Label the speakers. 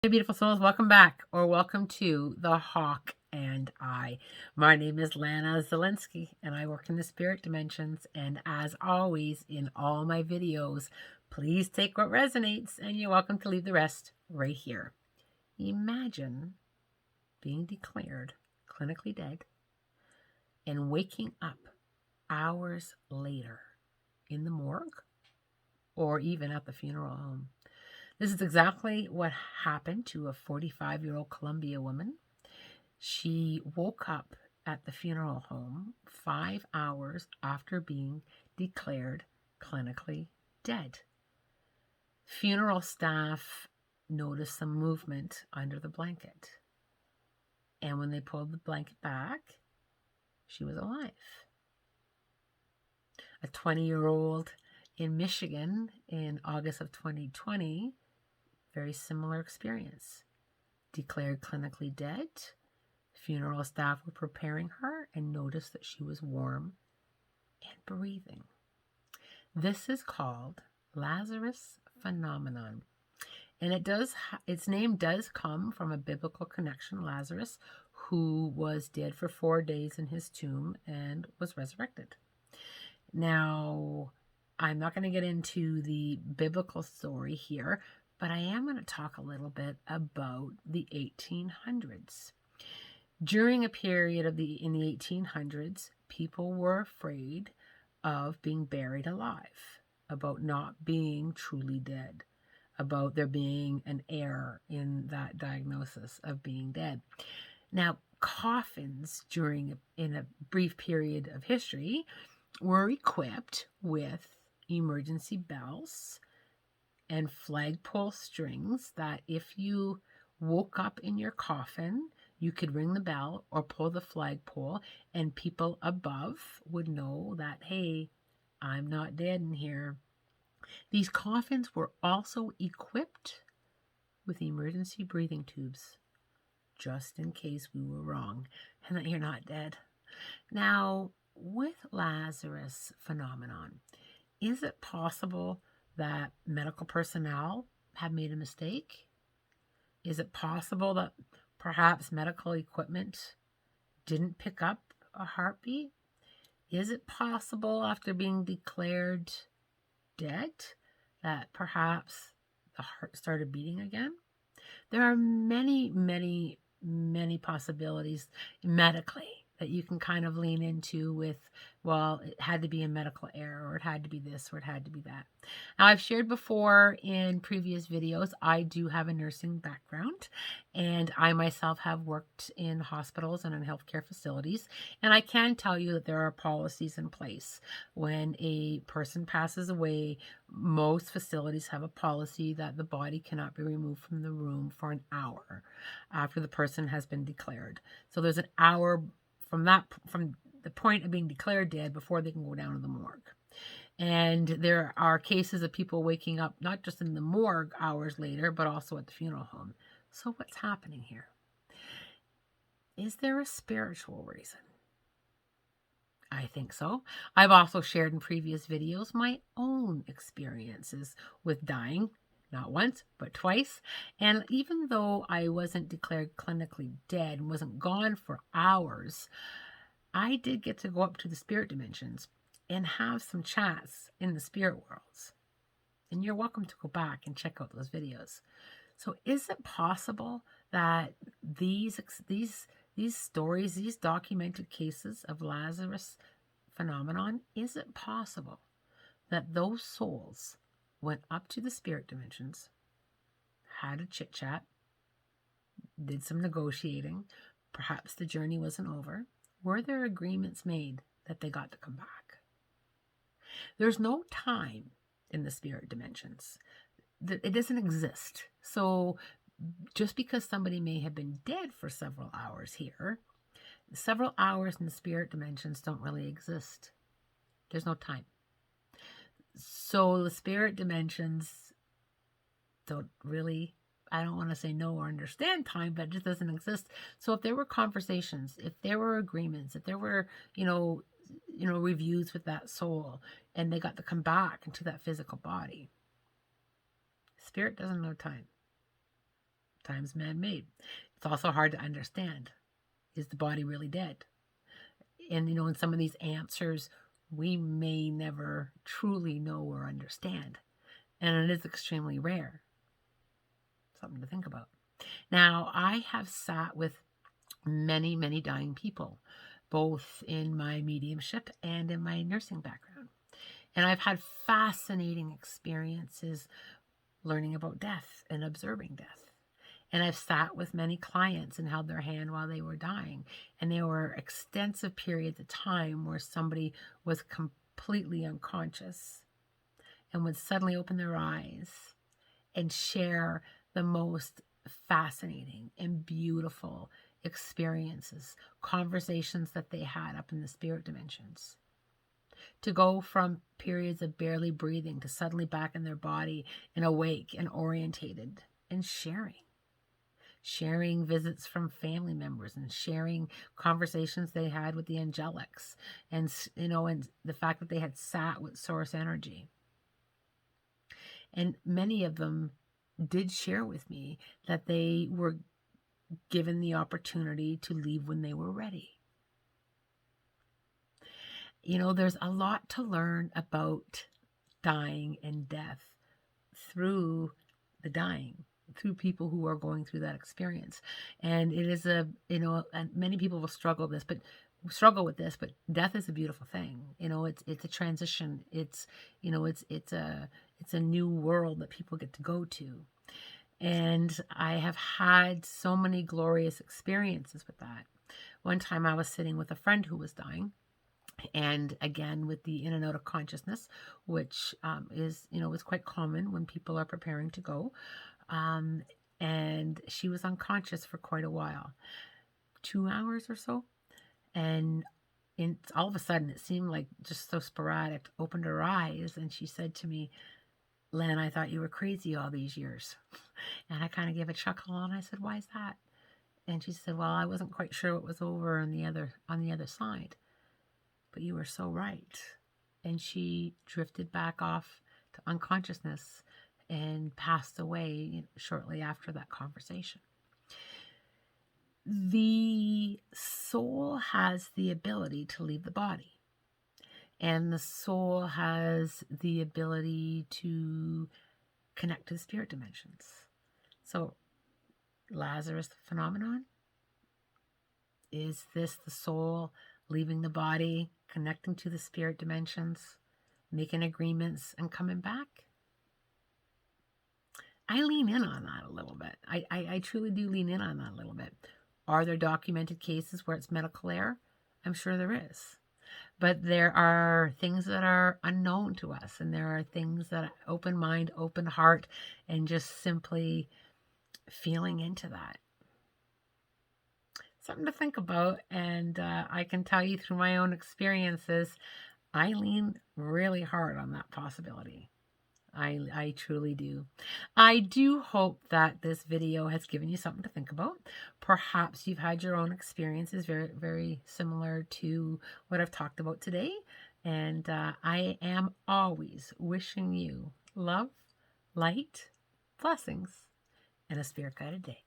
Speaker 1: Hey, beautiful souls, welcome back or welcome to The Hawk and I. My name is Lana Zelinsky and I work in the spirit dimensions. And as always, in all my videos, please take what resonates and you're welcome to leave the rest right here. Imagine being declared clinically dead and waking up hours later in the morgue or even at the funeral home. This is exactly what happened to a 45-year-old Colombia woman. She woke up at the funeral home 5 hours after being declared clinically dead. Funeral staff noticed some movement under the blanket. And when they pulled the blanket back, she was alive. A 20-year-old in Michigan in August of 2020, very similar experience. Declared clinically dead. Funeral staff were preparing her and noticed that she was warm and breathing. This is called Lazarus phenomenon. And its name does come from a biblical connection, Lazarus, who was dead for 4 days in his tomb and was resurrected. Now, I'm not going to get into the biblical story here, but I am going to talk a little bit about the 1800s. During a period in the 1800s, people were afraid of being buried alive, about not being truly dead, about there being an error in that diagnosis of being dead. Now, coffins in a brief period of history were equipped with emergency bells and flagpole strings that if you woke up in your coffin, you could ring the bell or pull the flagpole and people above would know that, hey, I'm not dead in here. These coffins were also equipped with emergency breathing tubes, just in case we were wrong and that you're not dead. Now, with Lazarus phenomenon, is it possible that medical personnel have made a mistake? Is it possible that perhaps medical equipment didn't pick up a heartbeat? Is it possible after being declared dead that perhaps the heart started beating again? There are many, many, many possibilities medically that you can kind of lean into with, well, it had to be a medical error, or it had to be this, or it had to be that. Now, I've shared before in previous videos, I do have a nursing background, and I myself have worked in hospitals and in healthcare facilities, and I can tell you that there are policies in place. When a person passes away, most facilities have a policy that the body cannot be removed from the room for an hour after the person has been declared. So there's an hour from the point of being declared dead before they can go down to the morgue. And there are cases of people waking up not just in the morgue hours later, but also at the funeral home. So what's happening here? Is there a spiritual reason? I think so. I've also shared in previous videos my own experiences with dying, not once, but twice. And even though I wasn't declared clinically dead and wasn't gone for hours, I did get to go up to the spirit dimensions and have some chats in the spirit worlds. And you're welcome to go back and check out those videos. So is it possible that these stories, these documented cases of Lazarus phenomenon, is it possible that those souls went up to the spirit dimensions, had a chit chat, did some negotiating, perhaps the journey wasn't over? Were there agreements made that they got to come back? There's no time in the spirit dimensions. It doesn't exist. So just because somebody may have been dead for several hours here, several hours in the spirit dimensions don't really exist. There's no time. So the spirit dimensions don't really, I don't want to say know or understand time, but it just doesn't exist. So if there were conversations, if there were agreements, if there were, reviews with that soul, and they got to come back into that physical body, spirit doesn't know time. times man-made. It's also hard to understand. Is the body really dead? And, in some of these answers, we may never truly know or understand. And it is extremely rare. Something to think about. Now, I have sat with many, many dying people, both in my mediumship and in my nursing background. And I've had fascinating experiences learning about death and observing death. And I've sat with many clients and held their hand while they were dying. And there were extensive periods of time where somebody was completely unconscious and would suddenly open their eyes and share the most fascinating and beautiful experiences, conversations that they had up in the spirit dimensions. To go from periods of barely breathing to suddenly back in their body and awake and orientated and sharing visits from family members and sharing conversations they had with the angelics, and and the fact that they had sat with source energy. And many of them did share with me that they were given the opportunity to leave when they were ready. There's a lot to learn about dying and death through the dying, through people who are going through that experience. And it is and many people will struggle with this, but death is a beautiful thing. It's a transition. It's a new world that people get to go to. And I have had so many glorious experiences with that. One time I was sitting with a friend who was dying, and again with the in and out of consciousness, which is quite common when people are preparing to go. And she was unconscious for quite a while, 2 hours or so. And all of a sudden, it seemed like just so sporadic, opened her eyes, and she said to me, "Len, I thought you were crazy all these years." And I kind of gave a chuckle, and I said, "Why is that?" And she said, "Well, I wasn't quite sure what was over on the other side, but you were so right." And she drifted back off to unconsciousness and passed away shortly after that conversation. The soul has the ability to leave the body. And the soul has the ability to connect to the spirit dimensions. So, Lazarus phenomenon? Is this the soul leaving the body, connecting to the spirit dimensions, making agreements, and coming back? I lean in on that a little bit. I truly do lean in on that a little bit. Are there documented cases where it's medical error? I'm sure there is. But there are things that are unknown to us, and there are things that open mind, open heart, and just simply feeling into that. Something to think about, and I can tell you through my own experiences, I lean really hard on that possibility. I truly do. I do hope that this video has given you something to think about. Perhaps you've had your own experiences very, very similar to what I've talked about today. And I am always wishing you love, light, blessings, and a spirit-guided day.